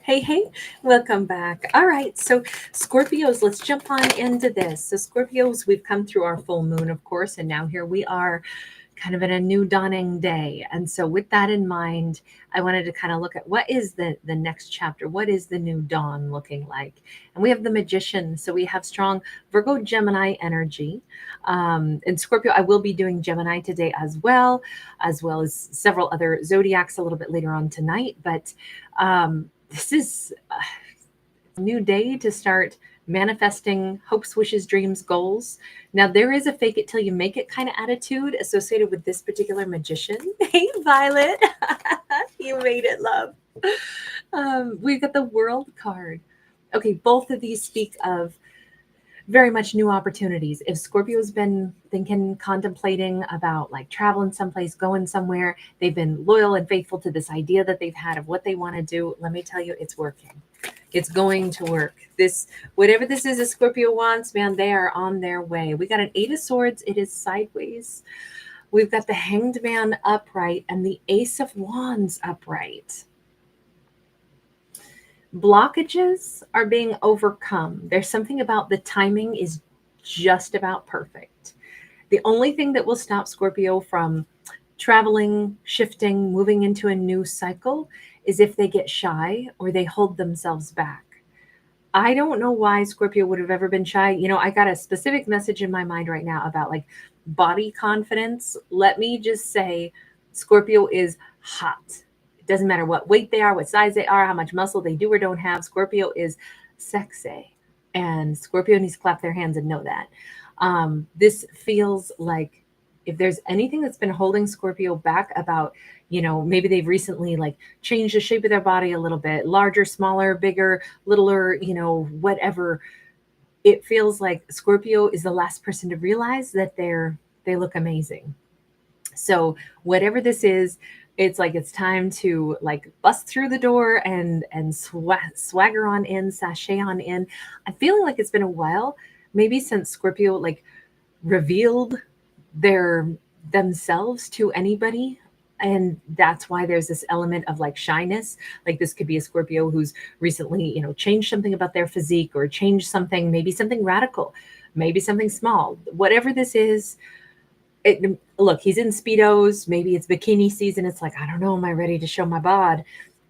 Hey, hey, welcome back. All right, so Scorpios, let's jump on into this. So, Scorpios, we've come through our full moon, of course, and now here we are kind of in a new dawning day. And so, with that in mind, I wanted to kind of look at what is the next chapter? What is the new dawn looking like? And we have the Magician. So, we have strong Virgo Gemini energy. And Scorpio, I will be doing Gemini today as well as several other zodiacs a little bit later on tonight. But this is a new day to start manifesting hopes, wishes, dreams, goals. Now, there is a fake it till you make it kind of attitude associated with this particular magician. Hey, Violet, you made it, love. We've got the World card. Okay, both of these speak of very much new opportunities. If Scorpio's been thinking, contemplating about like traveling someplace, going somewhere, they've been loyal and faithful to this idea that they've had of what they want to do. Let me tell you, it's working. It's going to work. This, whatever this is, a Scorpio wants, man, they are on their way. We got an Eight of Swords. It is sideways. We've got the Hanged Man upright and the Ace of Wands upright. Blockages are being overcome. There's something about the timing is just about perfect. The only thing that will stop Scorpio from traveling, shifting, moving into a new cycle is if they get shy or they hold themselves back. I don't know why Scorpio would have ever been shy. You know, I got a specific message in my mind right now about like body confidence. Let me just say, Scorpio is hot. It doesn't matter what weight they are, what size they are, how much muscle they do or don't have. Scorpio is sexy. And Scorpio needs to clap their hands and know that. This feels like if there's anything that's been holding Scorpio back about, you know, maybe they've recently like changed the shape of their body a little bit, larger, smaller, bigger, littler, you know, whatever. It feels like Scorpio is the last person to realize that they look amazing. So whatever this is, it's like it's time to like bust through the door and swagger on in, sashay on in. I'm feeling like it's been a while, maybe since Scorpio like revealed their themselves to anybody, and that's why there's this element of like shyness. Like this could be a Scorpio who's recently, you know, changed something about their physique or changed something, maybe something radical, maybe something small, whatever this is. Look, he's in speedos, maybe it's bikini season. It's like, I don't know, am I ready to show my bod?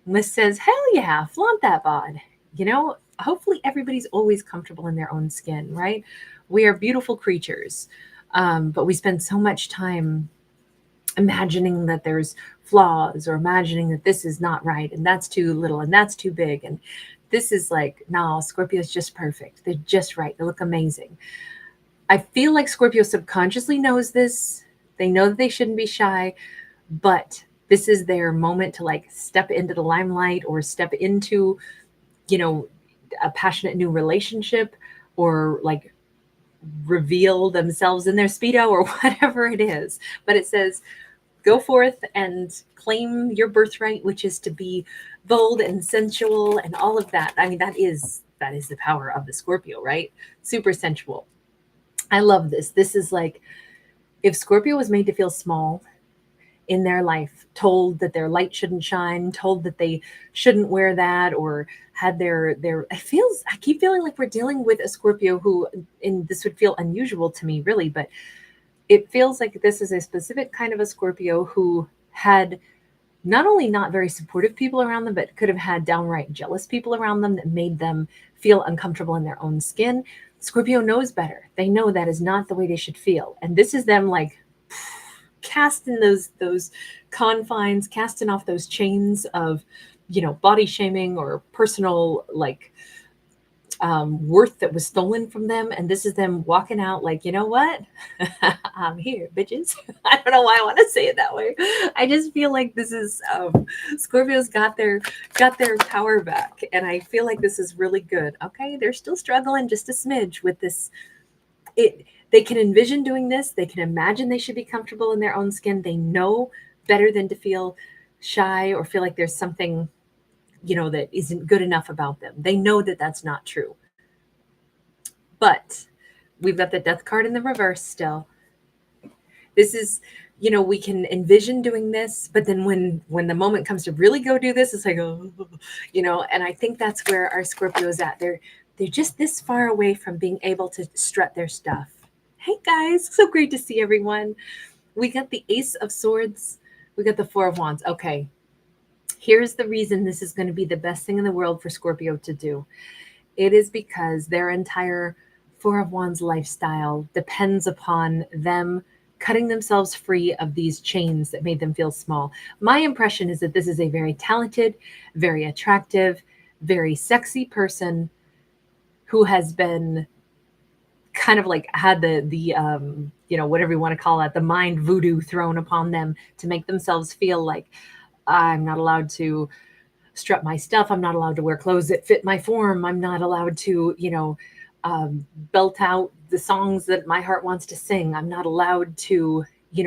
And this says, hell yeah, flaunt that bod. You know, hopefully everybody's always comfortable in their own skin, right? We are beautiful creatures, but we spend so much time imagining that there's flaws or imagining that this is not right and that's too little and that's too big. And this is like, no, Scorpio's just perfect. They're just right. They look amazing. I feel like Scorpio subconsciously knows this. They know that they shouldn't be shy, but this is their moment to like step into the limelight or step into, you know, a passionate new relationship or like reveal themselves in their speedo or whatever it is. But it says, go forth and claim your birthright, which is to be bold and sensual and all of that. I mean, that is the power of the Scorpio, right? Super sensual. I love this. This is like if Scorpio was made to feel small in their life, told that their light shouldn't shine, told that they shouldn't wear that, or had their I keep feeling like we're dealing with a Scorpio who, and this would feel unusual to me really, but it feels like this is a specific kind of a Scorpio who had not only not very supportive people around them, but could have had downright jealous people around them that made them feel uncomfortable in their own skin. Scorpio knows better. They know that is not the way they should feel. And this is them like casting those confines, casting off those chains of, you know, body shaming or personal like worth that was stolen from them. And this is them walking out like, you know what? I'm here, bitches. I don't know why I want to say it that way. I just feel like this is Scorpios got their power back. And I feel like this is really good. Okay. They're still struggling just a smidge with this. They can envision doing this. They can imagine they should be comfortable in their own skin. They know better than to feel shy or feel like there's something, you know, that isn't good enough about them. They know that that's not true. But we've got the death card in the reverse still. This is, we can envision doing this, but then when the moment comes to really go do this, it's like, oh, and I think that's where our Scorpio is at. They're just this far away from being able to strut their stuff. Hey guys, so great to see everyone. We got the Ace of Swords, we got the Four of Wands. Okay, here's the reason this is going to be the best thing in the world for Scorpio to do. It is because their entire Four of Wands lifestyle depends upon them cutting themselves free of these chains that made them feel small. My impression is that this is a very talented, very attractive, very sexy person who has been kind of like had the whatever you want to call it, the mind voodoo thrown upon them to make themselves feel like, I'm not allowed to strut my stuff. I'm not allowed to wear clothes that fit my form. I'm not allowed to, belt out the songs that my heart wants to sing. I'm not allowed to,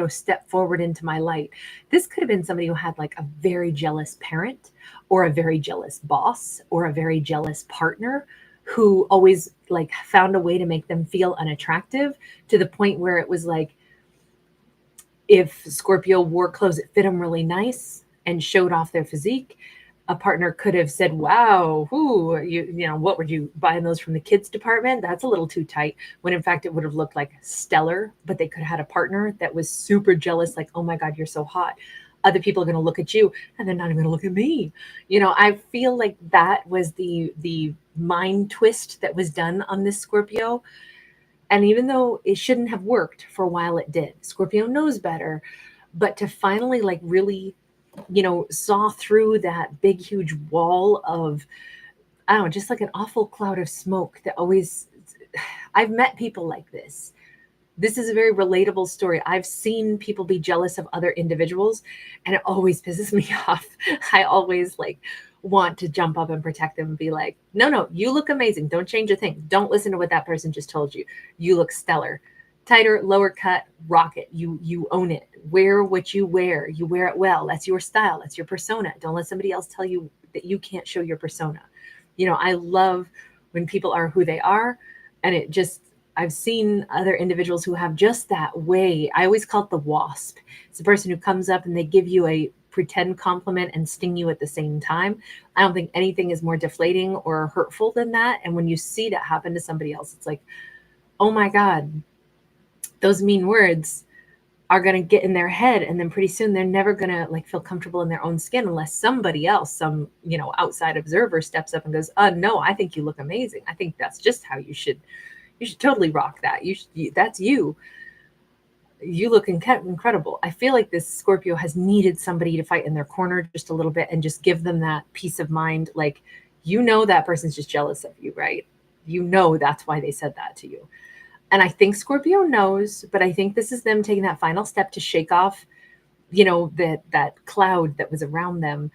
step forward into my light. This could have been somebody who had like a very jealous parent or a very jealous boss or a very jealous partner who always like found a way to make them feel unattractive, to the point where it was like, if Scorpio wore clothes that fit them really nice and showed off their physique, a partner could have said, wow, what were you buying those from the kids department? That's a little too tight. When in fact, it would have looked like stellar, but they could have had a partner that was super jealous. Like, oh my God, you're so hot. Other people are going to look at you and they're not even going to look at me. I feel like that was the mind twist that was done on this Scorpio. And even though it shouldn't have worked, for a while it did. Scorpio knows better, but to finally like really saw through that big, huge wall of, I don't know, just like an awful cloud of smoke that always, I've met people like this. This is a very relatable story. I've seen people be jealous of other individuals, and it always pisses me off. I always like want to jump up and protect them and be like, no, you look amazing. Don't change a thing. Don't listen to what that person just told you. You look stellar. Tighter, lower cut, rock it. You own it. Wear what you wear. You wear it well. That's your style. That's your persona. Don't let somebody else tell you that you can't show your persona. I love when people are who they are. And I've seen other individuals who have just that way. I always call it the wasp. It's the person who comes up and they give you a pretend compliment and sting you at the same time. I don't think anything is more deflating or hurtful than that. And when you see that happen to somebody else, it's like, oh my God, those mean words are going to get in their head. And then pretty soon they're never going to like feel comfortable in their own skin unless somebody else, some, outside observer steps up and goes, no, I think you look amazing. I think that's just how you should totally rock that. That's you. You look incredible. I feel like this Scorpio has needed somebody to fight in their corner just a little bit and just give them that peace of mind. Like, that person's just jealous of you, right? That's why they said that to you. And I think Scorpio knows, but I think this is them taking that final step to shake off, that cloud that was around them.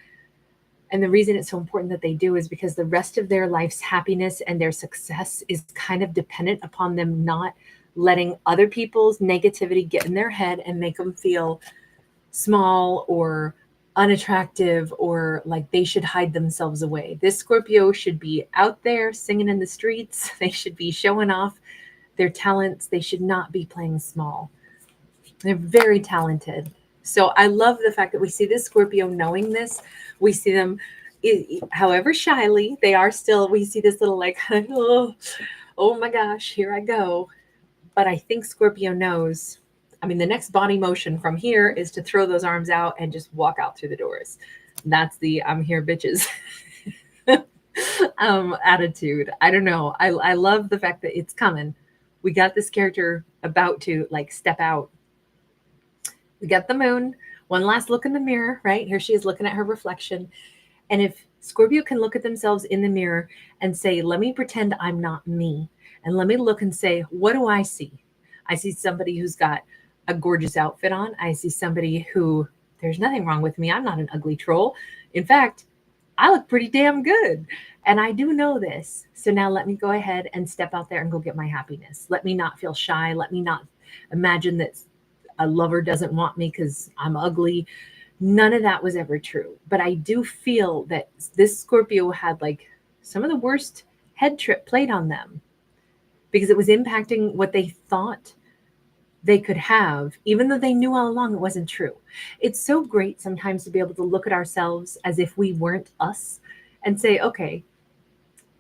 And the reason it's so important that they do is because the rest of their life's happiness and their success is kind of dependent upon them not letting other people's negativity get in their head and make them feel small or unattractive or like they should hide themselves away. This Scorpio should be out there singing in the streets. They should be showing off their talents. They should not be playing small. They're very talented. So I love the fact that we see this Scorpio knowing this. We see them, however shyly, they are still, we see this little like, oh my gosh, here I go. But I think Scorpio knows, the next body motion from here is to throw those arms out and just walk out through the doors. That's the I'm here, bitches. Attitude. I don't know. I love the fact that it's coming. We got this character about to like step out. We got the moon, one last look in the mirror, right? Here she is looking at her reflection. And if Scorpio can look at themselves in the mirror and say, let me pretend I'm not me. And let me look and say, what do I see? I see somebody who's got a gorgeous outfit on. I see somebody who, there's nothing wrong with me. I'm not an ugly troll. In fact, I look pretty damn good. And I do know this. So now let me go ahead and step out there and go get my happiness. Let me not feel shy. Let me not imagine that a lover doesn't want me because I'm ugly. None of that was ever true. But I do feel that this Scorpio had like some of the worst head trip played on them because it was impacting what they thought they could have, even though they knew all along it wasn't true. It's so great sometimes to be able to look at ourselves as if we weren't us and say, okay,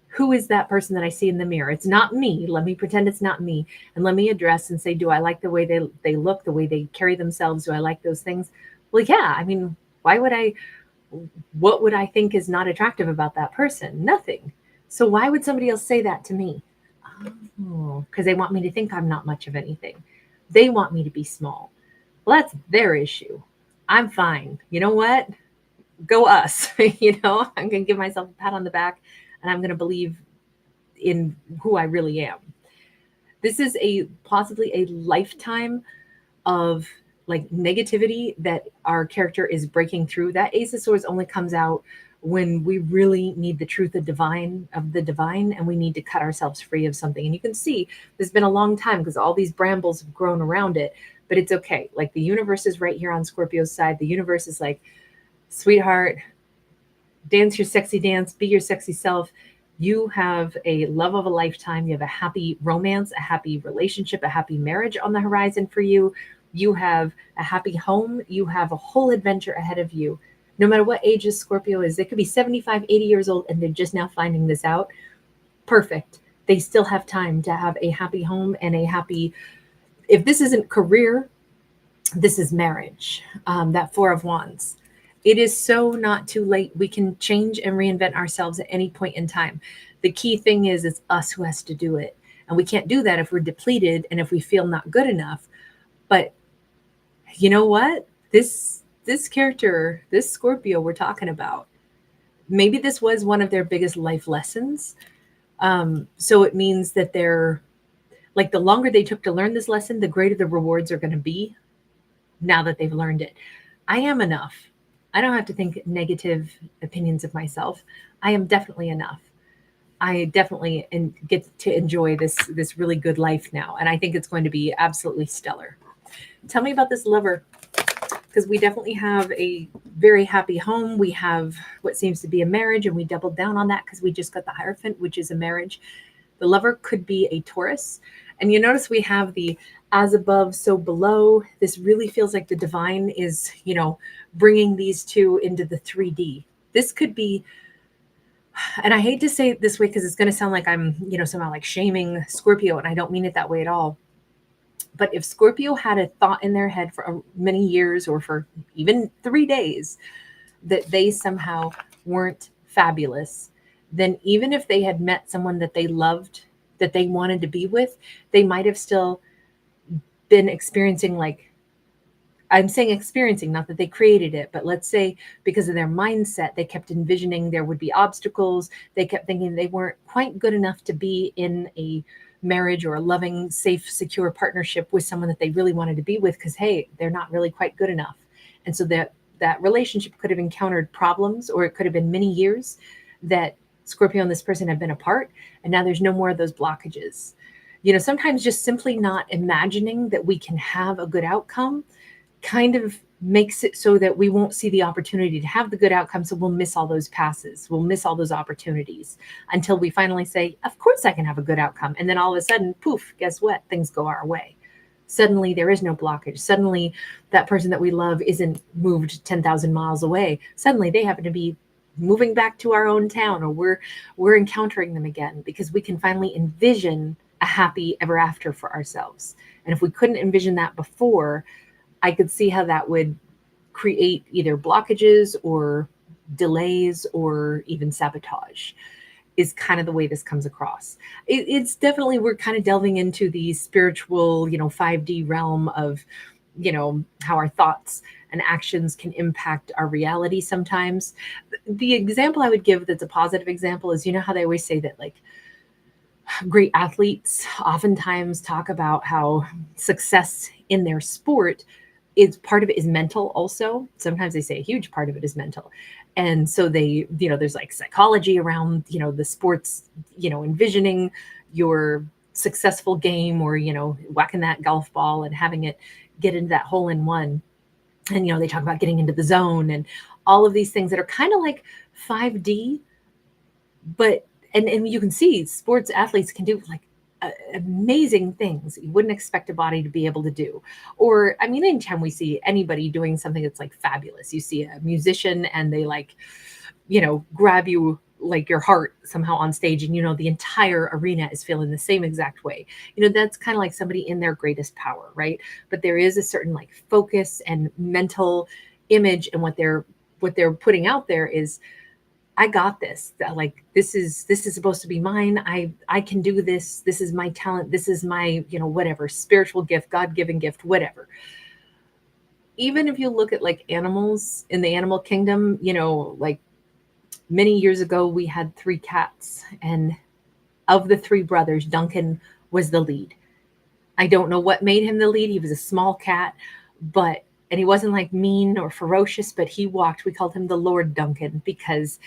who is that person that I see in the mirror? It's not me. Let me pretend it's not me. And let me address and say, do I like the way they look, the way they carry themselves? Do I like those things? Well, yeah. I mean, why would I? What would I think is not attractive about that person? Nothing. So why would somebody else say that to me? Oh, because they want me to think I'm not much of anything. They want me to be small. Well, that's their issue. I'm fine. You know what? Go us. I'm going to give myself a pat on the back and I'm going to believe in who I really am. This is possibly a lifetime of like negativity that our character is breaking through. That Ace of Swords only comes out when we really need the truth of the divine, and we need to cut ourselves free of something. And you can see there's been a long time because all these brambles have grown around it, but it's okay. Like the universe is right here on Scorpio's side. The universe is like, sweetheart, dance your sexy dance, be your sexy self. You have a love of a lifetime. You have a happy romance, a happy relationship, a happy marriage on the horizon for you. You have a happy home. You have a whole adventure ahead of you. No matter what age a Scorpio is, they could be 75, 80 years old and they're just now finding this out. Perfect. They still have time to have a happy home and a happy, if this isn't career, this is marriage. That Four of Wands. It is so not too late. We can change and reinvent ourselves at any point in time. The key thing is it's us who has to do it. And we can't do that if we're depleted and if we feel not good enough. But you know what? This character, this Scorpio we're talking about, maybe this was one of their biggest life lessons. So it means that they're like, the longer they took to learn this lesson, the greater the rewards are going to be now that they've learned it. I am enough. I don't have to think negative opinions of myself. I am definitely enough. I definitely get to enjoy this really good life now. And I think it's going to be absolutely stellar. Tell me about this lover, because we definitely have a very happy home. We have what seems to be a marriage, and we doubled down on that because we just got the Hierophant, which is a marriage. The lover could be a Taurus. And you notice we have the as above, so below. This really feels like the divine is, bringing these two into the 3D. This could be, and I hate to say it this way because it's going to sound like I'm, somehow like shaming Scorpio, and I don't mean it that way at all. But if Scorpio had a thought in their head for many years or for even 3 days that they somehow weren't fabulous, then even if they had met someone that they loved, that they wanted to be with, they might have still been experiencing, like, I'm saying experiencing, not that they created it, but let's say because of their mindset, they kept envisioning there would be obstacles. They kept thinking they weren't quite good enough to be in a marriage or a loving, safe, secure partnership with someone that they really wanted to be with because, hey, they're not really quite good enough. And so that relationship could have encountered problems, or it could have been many years that Scorpio and this person have been apart, and now there's no more of those blockages. Sometimes just simply not imagining that we can have a good outcome kind of makes it so that we won't see the opportunity to have the good outcome. So we'll miss all those passes. We'll miss all those opportunities until we finally say, of course I can have a good outcome. And then all of a sudden, poof, guess what? Things go our way. Suddenly there is no blockage. Suddenly that person that we love isn't moved 10,000 miles away. Suddenly they happen to be moving back to our own town, or we're encountering them again because we can finally envision a happy ever after for ourselves. And if we couldn't envision that before, I could see how that would create either blockages or delays or even sabotage, is kind of the way this comes across. It's definitely, we're kind of delving into the spiritual, 5D realm of, how our thoughts and actions can impact our reality sometimes. The example I would give that's a positive example is, how they always say that, like, great athletes oftentimes talk about how success in their sport is part of it is mental also. Sometimes they say a huge part of it is mental. And so they, there's like psychology around, the sports, envisioning your successful game, or, whacking that golf ball and having it get into that hole in one. And, they talk about getting into the zone and all of these things that are kind of like 5D, but, and you can see sports athletes can do like amazing things you wouldn't expect a body to be able to do. Or, I mean, anytime we see anybody doing something that's like fabulous, you see a musician and they like, grab you like your heart somehow on stage, and the entire arena is feeling the same exact way. That's kind of like somebody in their greatest power, right? But there is a certain like focus and mental image, and what they're putting out there is, I got this. Like, this is supposed to be mine. I can do this. This is my talent. This is my, whatever, spiritual gift, God-given gift, whatever. Even if you look at like animals in the animal kingdom, like many years ago, we had 3 cats, and of the 3 brothers, Duncan was the lead. I don't know what made him the lead. He was a small cat, and he wasn't like mean or ferocious, but he walked. We called him the Lord Duncan because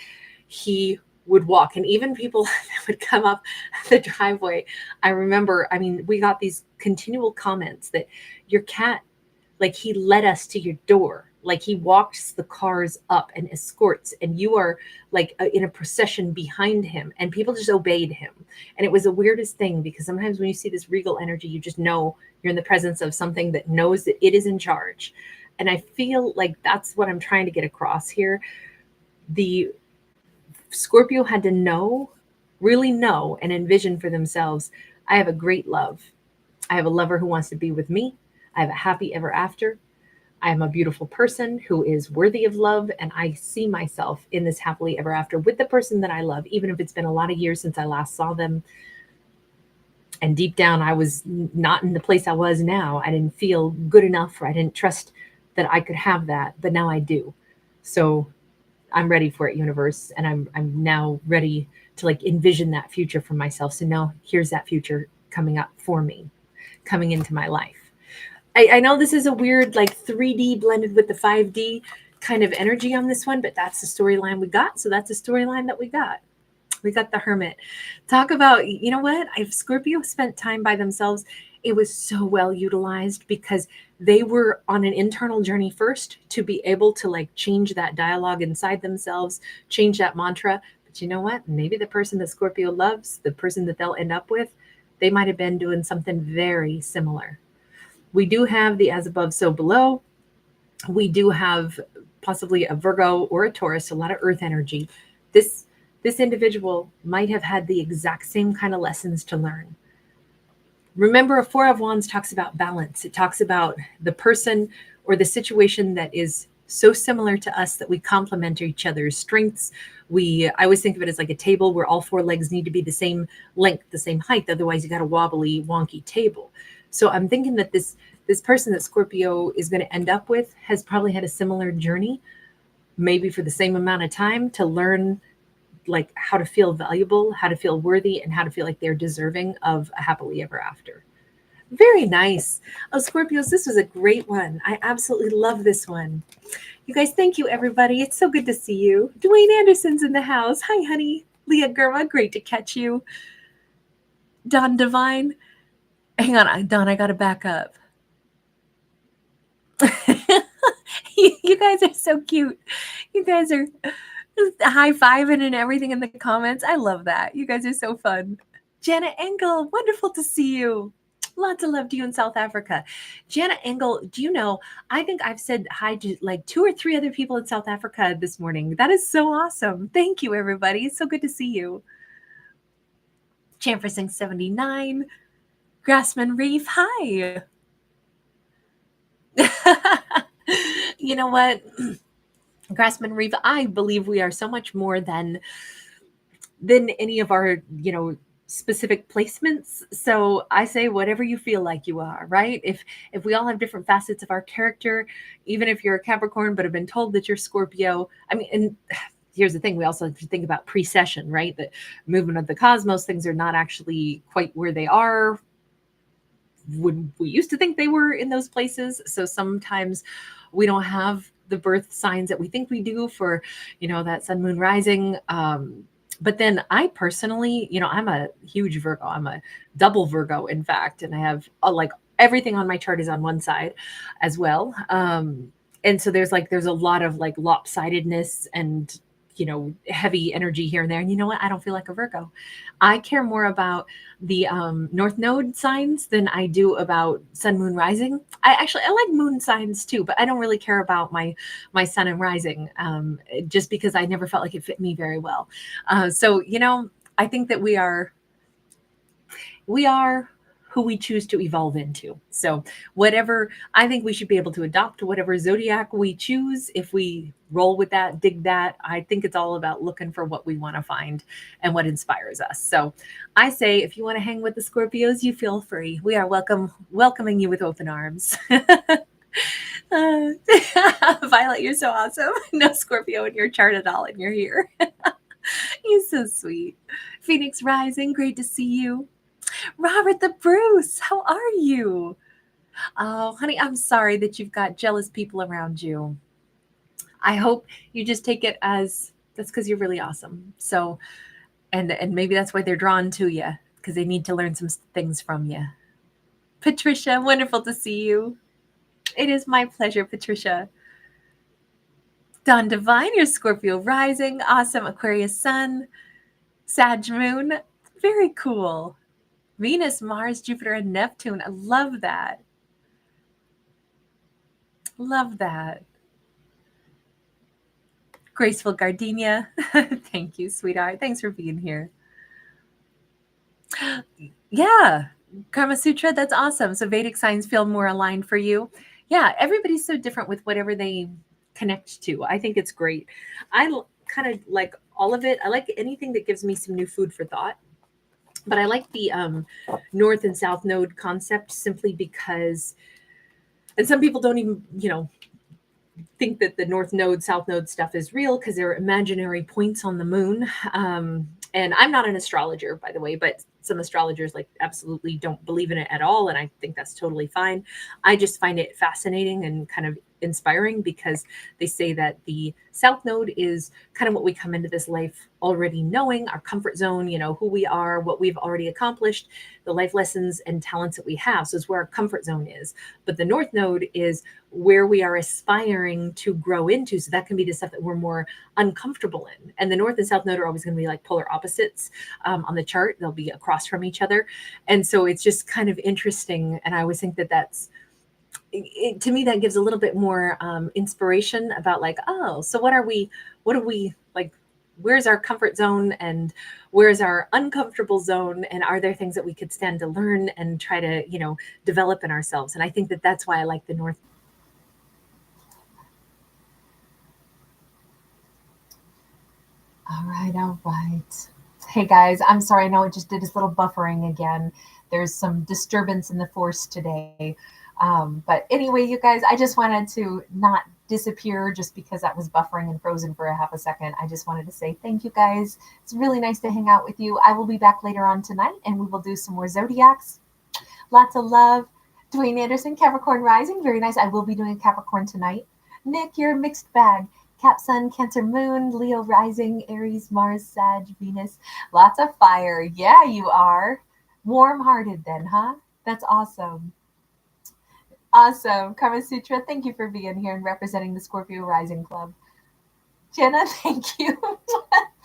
he would walk. And even people that would come up the driveway, I remember, we got these continual comments that your cat, like, he led us to your door. Like, he walks the cars up and escorts, and you are like in a procession behind him, and people just obeyed him. And it was the weirdest thing, because sometimes when you see this regal energy, you just know you're in the presence of something that knows that it is in charge. And I feel like that's what I'm trying to get across here. The Scorpio had to really know and envision for themselves, I have a great love. I have a lover who wants to be with me. I have a happy ever after. I am a beautiful person who is worthy of love, and I see myself in this happily ever after with the person that I love, even if it's been a lot of years since I last saw them. And deep down, I was not in the place I was now. I didn't feel good enough, or I didn't trust that I could have that, but now I do. So I'm ready for it, universe, and I'm now ready to like envision that future for myself. So now here's that future coming up for me, coming into my life. I know this is a weird like 3D blended with the 5D kind of energy on this one, but that's the storyline we got. So that's the storyline that we got. We got the Hermit. Talk about, you know what? If Scorpio spent time by themselves, it was so well utilized, because they were on an internal journey first to be able to like change that dialogue inside themselves, change that mantra. But you know what? Maybe the person that Scorpio loves, the person that they'll end up with, they might have been doing something very similar. We do have the as above, so below. We do have possibly a Virgo or a Taurus, a lot of earth energy. This individual might have had the exact same kind of lessons to learn. Remember, a 4 of Wands talks about balance. It talks about the person or the situation that is so similar to us that we complement each other's strengths. I always think of it as like a table where all 4 legs need to be the same length, the same height. Otherwise, you got a wobbly, wonky table. So I'm thinking that this person that Scorpio is going to end up with has probably had a similar journey, maybe for the same amount of time, to learn like how to feel valuable, how to feel worthy, and how to feel like they're deserving of a happily ever after. Very nice. Oh, Scorpios, this was a great one. I absolutely love this one. You guys, thank you, everybody. It's so good to see you. Dwayne Anderson's in the house. Hi, honey. Leah Germa, great to catch you. Don Divine. Hang on, Don, I got to back up. You guys are so cute. You guys are high-fiving and everything in the comments. I love that. You guys are so fun. Jana Engel, wonderful to see you. Lots of love to you in South Africa. Jana Engel, do you know, I think I've said hi to like 2 or 3 other people in South Africa this morning. That is so awesome. Thank you, everybody. It's so good to see you. Chamfersing 79. Grassman Reef, hi. You know what? Grassman Reef, I believe we are so much more than any of our, specific placements. So I say whatever you feel like you are, right? If we all have different facets of our character, even if you're a Capricorn but have been told that you're Scorpio, and here's the thing, we also have to think about precession, right? The movement of the cosmos, things are not actually quite where they are when we used to think they were in those places. So sometimes we don't have the birth signs that we think we do for, that sun, moon, rising. But then I personally, I'm a huge Virgo. I'm a double Virgo, in fact. And I have like everything on my chart is on one side as well. And so there's a lot of like lopsidedness and heavy energy here and there. And you know what? I don't feel like a Virgo. I care more about the North Node signs than I do about Sun, Moon, Rising. I like Moon signs too, but I don't really care about my Sun and Rising, just because I never felt like it fit me very well. So I think that we are who we choose to evolve into. So whatever, I think we should be able to adopt whatever zodiac we choose. If we roll with that, dig that, I think it's all about looking for what we want to find and what inspires us. So I say, if you want to hang with the Scorpios, you feel free. We are welcoming you with open arms. Violet, you're so awesome. No Scorpio in your chart at all, and you're here. You're so sweet. Phoenix Rising, great to see you. Robert the Bruce, how are you? Oh, honey, I'm sorry that you've got jealous people around you. I hope you just take it as that's because you're really awesome. So, and maybe that's why they're drawn to you, because they need to learn some things from you. Patricia, wonderful to see you. It is my pleasure, Patricia. Dawn Divine, your Scorpio rising, awesome. Aquarius Sun, Sag Moon, very cool. Venus, Mars, Jupiter, and Neptune. I love that. Love that. Graceful Gardenia. Thank you, sweetheart. Thanks for being here. Yeah. Karma Sutra, that's awesome. So Vedic signs feel more aligned for you. Yeah, everybody's so different with whatever they connect to. I think it's great. I kind of like all of it. I like anything that gives me some new food for thought. But I like the North and South Node concept simply because, and some people don't even, think that the North Node, South Node stuff is real because they're imaginary points on the moon. And I'm not an astrologer, by the way, but some astrologers absolutely don't believe in it at all. And I think that's totally fine. I just find it fascinating and kind of inspiring because they say that the South Node is kind of what we come into this life already knowing, our comfort zone, who we are, what we've already accomplished, the life lessons and talents that we have. So it's where our comfort zone is. But the North Node is where we are aspiring to grow into. So that can be the stuff that we're more uncomfortable in. And the North and South Node are always going to be like polar opposites on the chart. They'll be across from each other. And so it's just kind of interesting. And I always think that to me, that gives a little bit more inspiration about so what are we like, where's our comfort zone and where's our uncomfortable zone? And are there things that we could stand to learn and try to, develop in ourselves? And I think that that's why I like the North. All right. Hey guys, I'm sorry. I know it just did this little buffering again. There's some disturbance in the force today. But anyway, you guys, I just wanted to not disappear just because that was buffering and frozen for a half a second. I just wanted to say thank you guys. It's really nice to hang out with you. I will be back later on tonight and we will do some more zodiacs. Lots of love. Dwayne Anderson, Capricorn rising. Very nice. I will be doing a Capricorn tonight. Nick, you're a mixed bag. Cap Sun, Cancer Moon, Leo rising, Aries, Mars, Sag, Venus. Lots of fire. Yeah, you are. Warm-hearted then, huh? That's awesome. Awesome. Karma Sutra, thank you for being here and representing the Scorpio Rising Club. Jenna, thank you.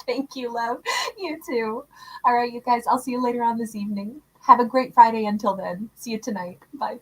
Thank you, love. You too. All right, you guys, I'll see you later on this evening. Have a great Friday until then. See you tonight. Bye.